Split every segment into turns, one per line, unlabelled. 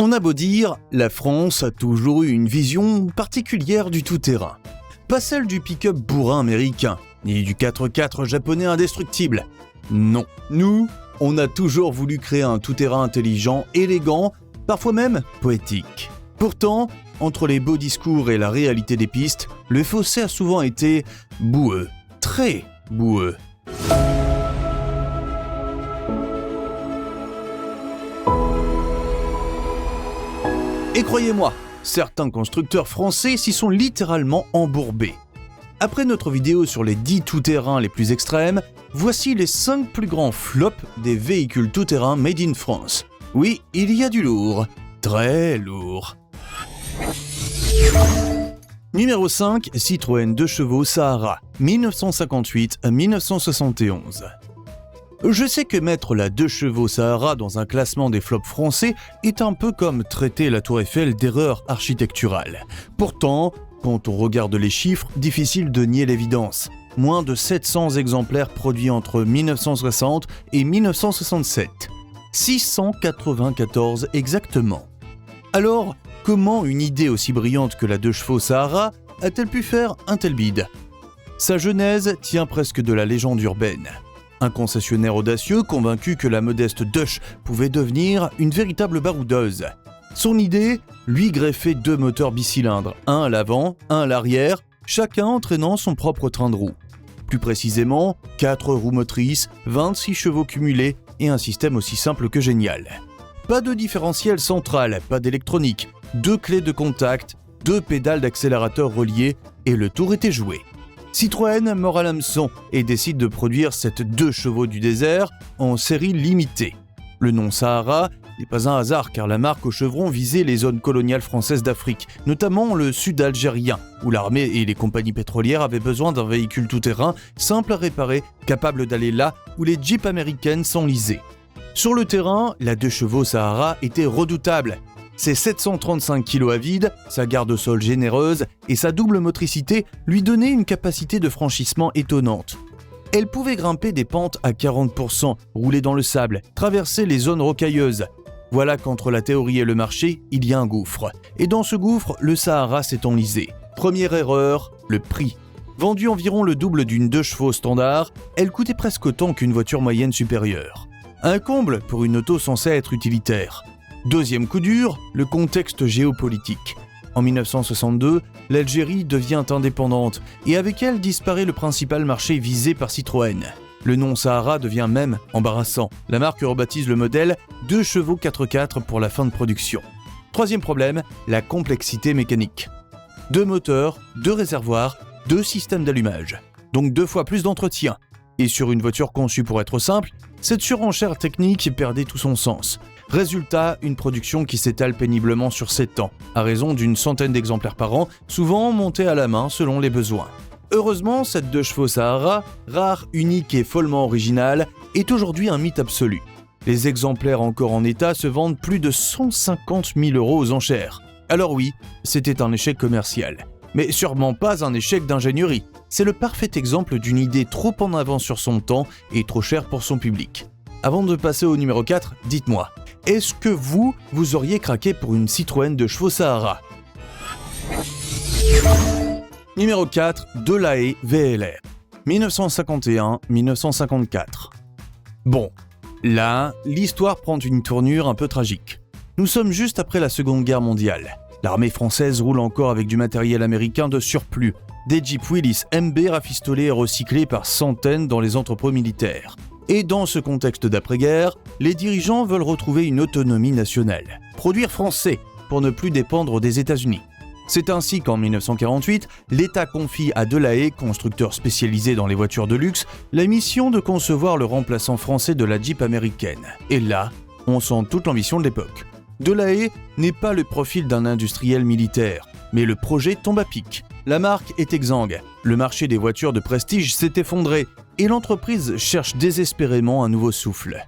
On a beau dire, la France a toujours eu une vision particulière du tout-terrain. Pas celle du pick-up bourrin américain, ni du 4x4 japonais indestructible. Non, nous, on a toujours voulu créer un tout-terrain intelligent, élégant, parfois même poétique. Pourtant, entre les beaux discours et la réalité des pistes, le fossé a souvent été boueux, très boueux. Et croyez-moi, certains constructeurs français s'y sont littéralement embourbés. Après notre vidéo sur les 10 tout-terrains les plus extrêmes, voici les 5 plus grands flops des véhicules tout-terrain made in France. Oui, il y a du lourd, très lourd. Numéro 5, Citroën 2 chevaux Sahara, 1958 à 1971. Je sais que mettre la 2 chevaux Sahara dans un classement des flops français est un peu comme traiter la Tour Eiffel d'erreur architecturale. Pourtant, quand on regarde les chiffres, difficile de nier l'évidence. Moins de 700 exemplaires produits entre 1960 et 1967. 694 exactement. Alors, comment une idée aussi brillante que la 2 chevaux Sahara a-t-elle pu faire un tel bide ? Sa genèse tient presque de la légende urbaine. Un concessionnaire audacieux convaincu que la modeste Dush pouvait devenir une véritable baroudeuse. Son idée, lui greffer 2 moteurs bicylindres, un à l'avant, un à l'arrière, chacun entraînant son propre train de roue. Plus précisément, 4 roues motrices, 26 chevaux cumulés et un système aussi simple que génial. Pas de différentiel central, pas d'électronique, 2 clés de contact, 2 pédales d'accélérateur reliées et le tour était joué. Citroën mord à l'hameçon et décide de produire cette 2 chevaux du désert en série limitée. Le nom Sahara n'est pas un hasard car la marque au chevron visait les zones coloniales françaises d'Afrique, notamment le sud algérien, où l'armée et les compagnies pétrolières avaient besoin d'un véhicule tout-terrain simple à réparer, capable d'aller là où les jeeps américaines s'enlisaient. Sur le terrain, la 2 chevaux Sahara était redoutable. Ses 735 kg à vide, sa garde au sol généreuse et sa double motricité lui donnaient une capacité de franchissement étonnante. Elle pouvait grimper des pentes à 40%, rouler dans le sable, traverser les zones rocailleuses. Voilà qu'entre la théorie et le marché, il y a un gouffre. Et dans ce gouffre, le Sahara s'est enlisé. Première erreur, le prix. Vendue environ le double d'une 2 chevaux standard, elle coûtait presque autant qu'une voiture moyenne supérieure. Un comble pour une auto censée être utilitaire. Deuxième coup dur, le contexte géopolitique. En 1962, l'Algérie devient indépendante et avec elle disparaît le principal marché visé par Citroën. Le nom Sahara devient même embarrassant. La marque rebaptise le modèle 2 chevaux 4x4 pour la fin de production. Troisième problème, la complexité mécanique. 2 moteurs, 2 réservoirs, 2 systèmes d'allumage. Donc 2 fois plus d'entretien. Et sur une voiture conçue pour être simple, cette surenchère technique perdait tout son sens. Résultat, une production qui s'étale péniblement sur 7 ans, à raison d'une centaine d'exemplaires par an, souvent montés à la main selon les besoins. Heureusement, cette 2 chevaux Sahara, rare, unique et follement originale, est aujourd'hui un mythe absolu. Les exemplaires encore en état se vendent plus de 150 000 € aux enchères. Alors oui, c'était un échec commercial. Mais sûrement pas un échec d'ingénierie. C'est le parfait exemple d'une idée trop en avance sur son temps et trop chère pour son public. Avant de passer au numéro 4, dites-moi, est-ce que vous auriez craqué pour une Citroën 2 chevaux Sahara ? Numéro 4, Delahaye VLR, 1951-1954. Bon, là, l'histoire prend une tournure un peu tragique. Nous sommes juste après la Seconde Guerre mondiale. L'armée française roule encore avec du matériel américain de surplus, des Jeep Willys MB rafistolés et recyclés par centaines dans les entrepôts militaires. Et dans ce contexte d'après-guerre, les dirigeants veulent retrouver une autonomie nationale. Produire français pour ne plus dépendre des États-Unis. C'est ainsi qu'en 1948, l'État confie à Delahaye, constructeur spécialisé dans les voitures de luxe, la mission de concevoir le remplaçant français de la Jeep américaine. Et là, on sent toute l'ambition de l'époque. Delahaye n'est pas le profil d'un industriel militaire, mais le projet tombe à pic. La marque est exsangue, le marché des voitures de prestige s'est effondré et l'entreprise cherche désespérément un nouveau souffle.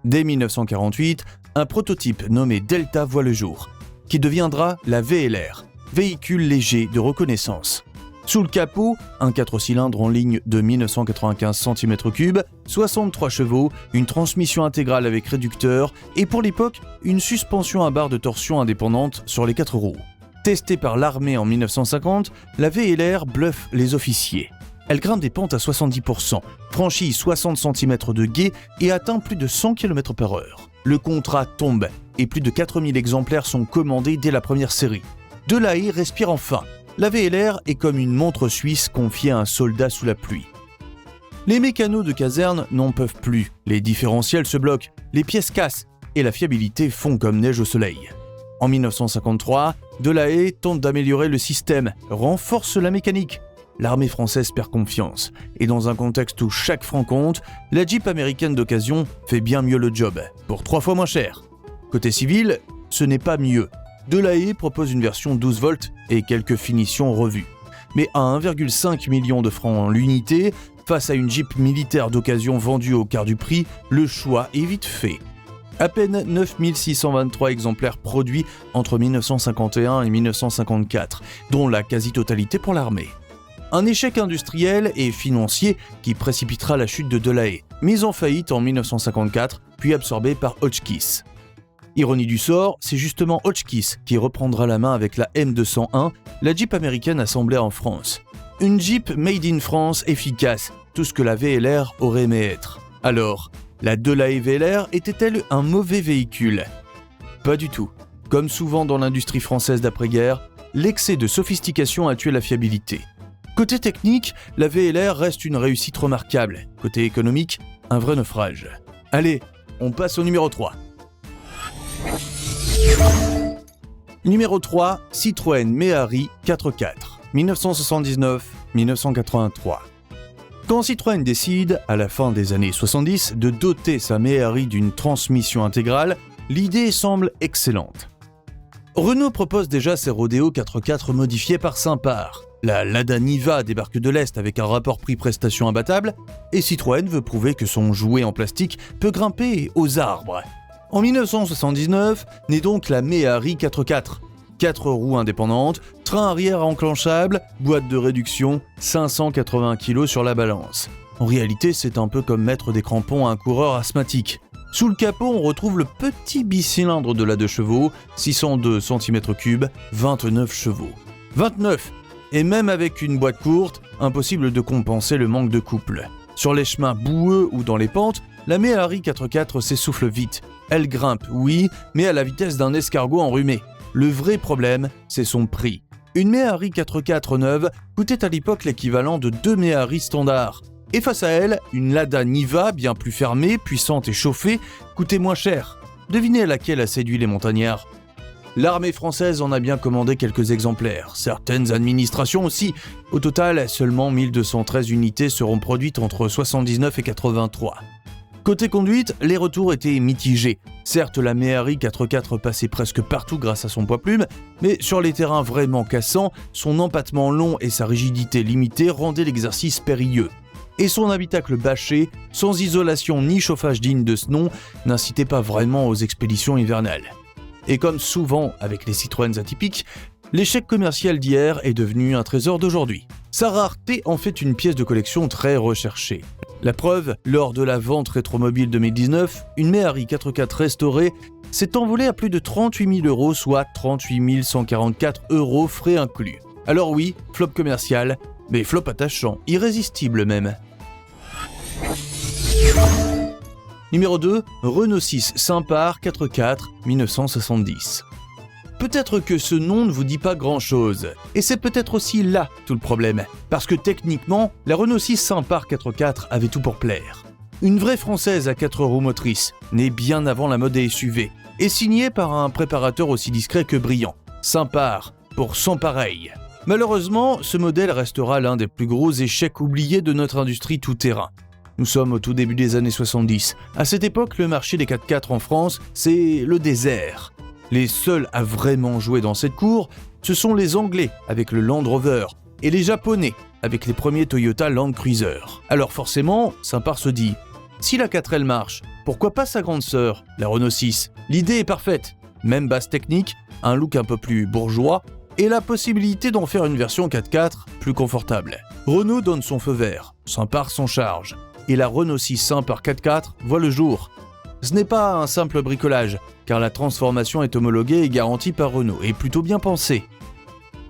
Dès 1948, un prototype nommé Delta voit le jour, qui deviendra la VLR, véhicule léger de reconnaissance. Sous le capot, un 4 cylindres en ligne de 1995 cm3, 63 chevaux, une transmission intégrale avec réducteur et pour l'époque, une suspension à barre de torsion indépendante sur les 4 roues. Testée par l'armée en 1950, la VLR bluffe les officiers. Elle grimpe des pentes à 70%, franchit 60 cm de gué et atteint plus de 100 km/h. Le contrat tombe et plus de 4000 exemplaires sont commandés dès la première série. Delahaye respire enfin. La VLR est comme une montre suisse confiée à un soldat sous la pluie. Les mécanos de caserne n'en peuvent plus, les différentiels se bloquent, les pièces cassent et la fiabilité fond comme neige au soleil. En 1953, Delahaye tente d'améliorer le système, renforce la mécanique. L'armée française perd confiance, et dans un contexte où chaque franc compte, la Jeep américaine d'occasion fait bien mieux le job, pour 3 fois moins cher. Côté civil, ce n'est pas mieux. Delahaye propose une version 12 volts et quelques finitions revues. Mais à 1,5 million de francs l'unité, face à une Jeep militaire d'occasion vendue au quart du prix, le choix est vite fait. À peine 9623 exemplaires produits entre 1951 et 1954, dont la quasi-totalité pour l'armée. Un échec industriel et financier qui précipitera la chute de Delahaye, mise en faillite en 1954, puis absorbée par Hotchkiss. Ironie du sort, c'est justement Hotchkiss qui reprendra la main avec la M201, la Jeep américaine assemblée en France. Une Jeep made in France efficace, tout ce que la VLR aurait aimé être. Alors, la Delahaye VLR était-elle un mauvais véhicule ? Pas du tout. Comme souvent dans l'industrie française d'après-guerre, l'excès de sophistication a tué la fiabilité. Côté technique, la VLR reste une réussite remarquable. Côté économique, un vrai naufrage. Allez, on passe au numéro 3. Numéro 3, Citroën Méhari 4x4, 1979-1983. Quand Citroën décide, à la fin des années 70, de doter sa Méhari d'une transmission intégrale, l'idée semble excellente. Renault propose déjà ses rodéos 4x4 modifiés par Simpar. La Lada Niva débarque de l'Est avec un rapport prix-prestation imbattable, et Citroën veut prouver que son jouet en plastique peut grimper aux arbres. En 1979, naît donc la Méhari 4x4. 4 roues indépendantes, train arrière enclenchable, boîte de réduction, 580 kg sur la balance. En réalité, c'est un peu comme mettre des crampons à un coureur asthmatique. Sous le capot, on retrouve le petit bicylindre de la 2 chevaux, 602 cm3, 29 chevaux. 29! Et même avec une boîte courte, impossible de compenser le manque de couple. Sur les chemins boueux ou dans les pentes, la Méhari 4x4 s'essouffle vite. Elle grimpe, oui, mais à la vitesse d'un escargot enrhumé. Le vrai problème, c'est son prix. Une Méhari 4x4 neuve coûtait à l'époque l'équivalent de 2 Méhari standards. Et face à elle, une Lada Niva, bien plus fermée, puissante et chauffée, coûtait moins cher. Devinez laquelle a séduit les montagnards. L'armée française en a bien commandé quelques exemplaires, certaines administrations aussi. Au total, seulement 1213 unités seront produites entre 79 et 83. Côté conduite, les retours étaient mitigés. Certes, la Méhari 4x4 passait presque partout grâce à son poids-plume, mais sur les terrains vraiment cassants, son empattement long et sa rigidité limitée rendaient l'exercice périlleux. Et son habitacle bâché, sans isolation ni chauffage digne de ce nom, n'incitait pas vraiment aux expéditions hivernales. Et comme souvent avec les Citroën atypiques, l'échec commercial d'hier est devenu un trésor d'aujourd'hui. Sa rareté en fait une pièce de collection très recherchée. La preuve, lors de la vente Rétromobile 2019, une Méhari 4x4 restaurée s'est envolée à plus de 38 000 €, soit 38 144 € frais inclus. Alors oui, flop commercial, mais flop attachant, irrésistible même. Numéro 2, Renault 6 Simpar 4x4 1970. Peut-être que ce nom ne vous dit pas grand-chose, et c'est peut-être aussi là tout le problème, parce que techniquement, la Renault 6 Simpar 4x4 avait tout pour plaire. Une vraie française à 4 roues motrices, née bien avant la mode des SUV, et signée par un préparateur aussi discret que brillant, Simpar, pour sans pareil. Malheureusement, ce modèle restera l'un des plus gros échecs oubliés de notre industrie tout-terrain. Nous sommes au tout début des années 70. À cette époque, le marché des 4x4 en France, c'est le désert. Les seuls à vraiment jouer dans cette cour, ce sont les Anglais avec le Land Rover et les Japonais avec les premiers Toyota Land Cruiser. Alors forcément, Simpar se dit, si la 4L marche, pourquoi pas sa grande sœur, la Renault 6 ? L'idée est parfaite, même base technique, un look un peu plus bourgeois et la possibilité d'en faire une version 4x4 plus confortable. Renault donne son feu vert, Sympa s'en charge, et la Renault 6 Sympa 4x4 voit le jour. Ce n'est pas un simple bricolage, car la transformation est homologuée et garantie par Renault, et plutôt bien pensée.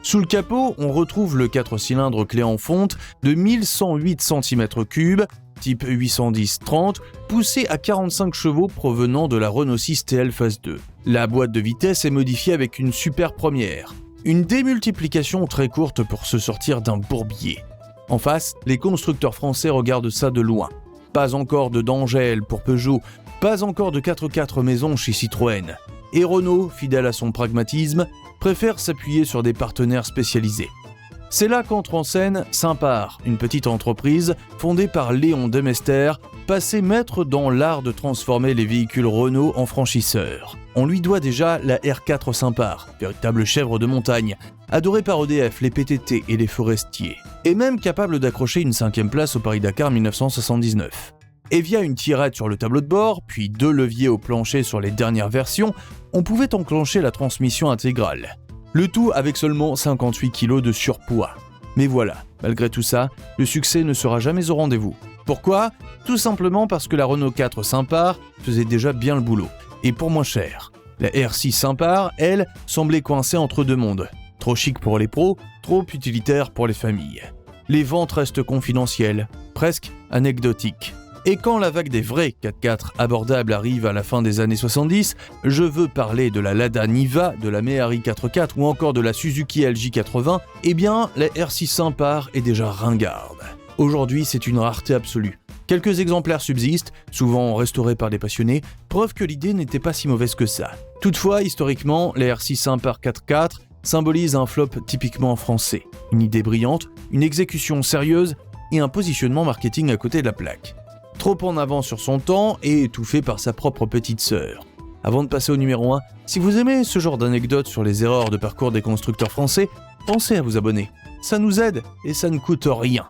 Sous le capot, on retrouve le 4 cylindres clé en fonte de 1108 cm3, type 810-30, poussé à 45 chevaux provenant de la Renault 6 TL Phase 2. La boîte de vitesse est modifiée avec une super première. Une démultiplication très courte pour se sortir d'un bourbier. En face, les constructeurs français regardent ça de loin. Pas encore de d'Angèle pour Peugeot, pas encore de 4x4 maison chez Citroën. Et Renault, fidèle à son pragmatisme, préfère s'appuyer sur des partenaires spécialisés. C'est là qu'entre en scène Simpar, une petite entreprise fondée par Léon Demester, passé maître dans l'art de transformer les véhicules Renault en franchisseurs. On lui doit déjà la R4 Simpar, véritable chèvre de montagne, adorée par EDF, les PTT et les forestiers, et même capable d'accrocher une 5e place au Paris-Dakar 1979. Et via une tirette sur le tableau de bord, puis 2 leviers au plancher sur les dernières versions, on pouvait enclencher la transmission intégrale. Le tout avec seulement 58 kg de surpoids. Mais voilà, malgré tout ça, le succès ne sera jamais au rendez-vous. Pourquoi ? Tout simplement parce que la Renault 4 Simpar faisait déjà bien le boulot, et pour moins cher. La R6 Simpar, elle, semblait coincée entre deux mondes. Trop chic pour les pros, trop utilitaire pour les familles. Les ventes restent confidentielles, presque anecdotiques. Et quand la vague des vrais 4x4 abordables arrive à la fin des années 70, je veux parler de la Lada Niva, de la Méhari 4x4 ou encore de la Suzuki LJ80, eh bien, la R6 Simpar est déjà ringarde. Aujourd'hui, c'est une rareté absolue. Quelques exemplaires subsistent, souvent restaurés par des passionnés, preuve que l'idée n'était pas si mauvaise que ça. Toutefois, historiquement, la R6 Simpar 4x4 symbolise un flop typiquement français. Une idée brillante, une exécution sérieuse et un positionnement marketing à côté de la plaque. Trop en avance sur son temps et étouffé par sa propre petite sœur. Avant de passer au numéro 1, si vous aimez ce genre d'anecdotes sur les erreurs de parcours des constructeurs français, pensez à vous abonner. Ça nous aide et ça ne coûte rien.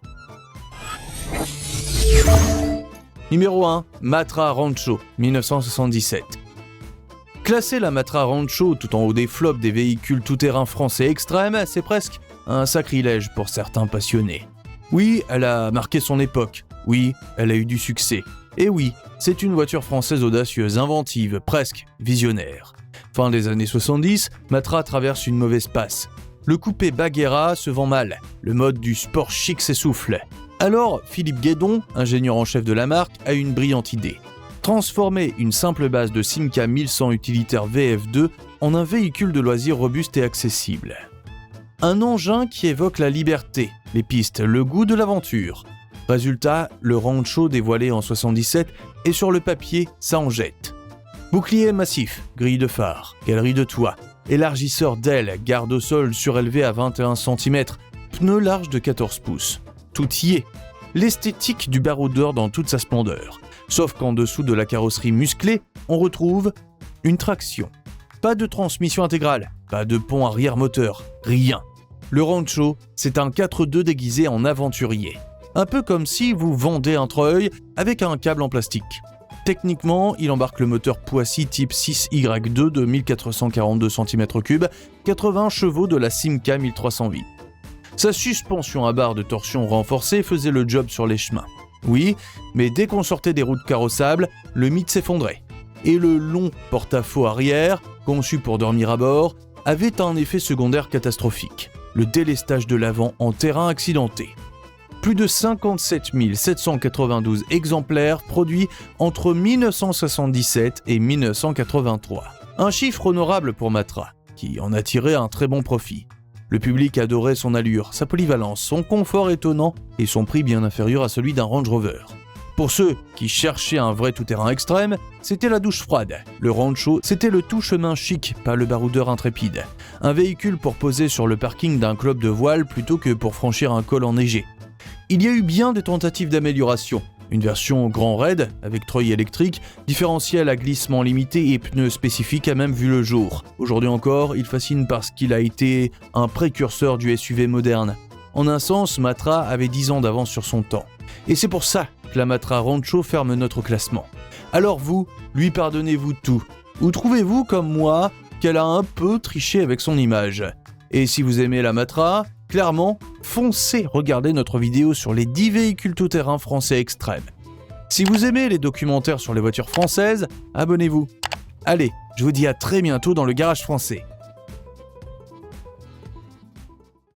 Numéro 1, Matra Rancho, 1977. Classer la Matra Rancho tout en haut des flops des véhicules tout-terrain français extrêmes, c'est presque un sacrilège pour certains passionnés. Oui, elle a marqué son époque. Oui, elle a eu du succès. Et oui, c'est une voiture française audacieuse, inventive, presque visionnaire. Fin des années 70, Matra traverse une mauvaise passe. Le coupé Baguera se vend mal, le mode du sport chic s'essouffle. Alors, Philippe Guédon, ingénieur en chef de la marque, a une brillante idée. Transformer une simple base de Simca 1100 utilitaire VF2 en un véhicule de loisirs robuste et accessible. Un engin qui évoque la liberté, les pistes, le goût de l'aventure. Résultat, le Rancho dévoilé en 77 et sur le papier, ça en jette. Bouclier massif, grille de phare, galerie de toit, élargisseur d'aile, garde au sol surélevé à 21 cm, pneus larges de 14 pouces. Tout y est. L'esthétique du baroudeur dans toute sa splendeur. Sauf qu'en dessous de la carrosserie musclée, on retrouve une traction. Pas de transmission intégrale, pas de pont arrière moteur, rien. Le Rancho, c'est un 4x2 déguisé en aventurier. Un peu comme si vous vendez un treuil avec un câble en plastique. Techniquement, il embarque le moteur Poissy type 6Y2 de 1442 cm3, 80 chevaux de la Simca 1308. Sa suspension à barre de torsion renforcée faisait le job sur les chemins. Oui, mais dès qu'on sortait des routes carrossables, le mythe s'effondrait. Et le long porte-à-faux arrière, conçu pour dormir à bord, avait un effet secondaire catastrophique. Le délestage de l'avant en terrain accidenté. Plus de 57 792 exemplaires produits entre 1977 et 1983. Un chiffre honorable pour Matra, qui en a tiré un très bon profit. Le public adorait son allure, sa polyvalence, son confort étonnant et son prix bien inférieur à celui d'un Range Rover. Pour ceux qui cherchaient un vrai tout-terrain extrême, c'était la douche froide. Le Rancho, c'était le tout-chemin chic, pas le baroudeur intrépide. Un véhicule pour poser sur le parking d'un club de voile plutôt que pour franchir un col enneigé. Il y a eu bien des tentatives d'amélioration. Une version grand raid, avec treuil électrique, différentiel à glissement limité et pneus spécifiques a même vu le jour. Aujourd'hui encore, il fascine parce qu'il a été un précurseur du SUV moderne. En un sens, Matra avait 10 ans d'avance sur son temps. Et c'est pour ça que la Matra Rancho ferme notre classement. Alors vous, lui pardonnez-vous tout. Ou trouvez-vous, comme moi, qu'elle a un peu triché avec son image ? Et si vous aimez la Matra, clairement, foncez regarder notre vidéo sur les 10 véhicules tout-terrain français extrêmes. Si vous aimez les documentaires sur les voitures françaises, abonnez-vous. Allez, je vous dis à très bientôt dans le Garage Français.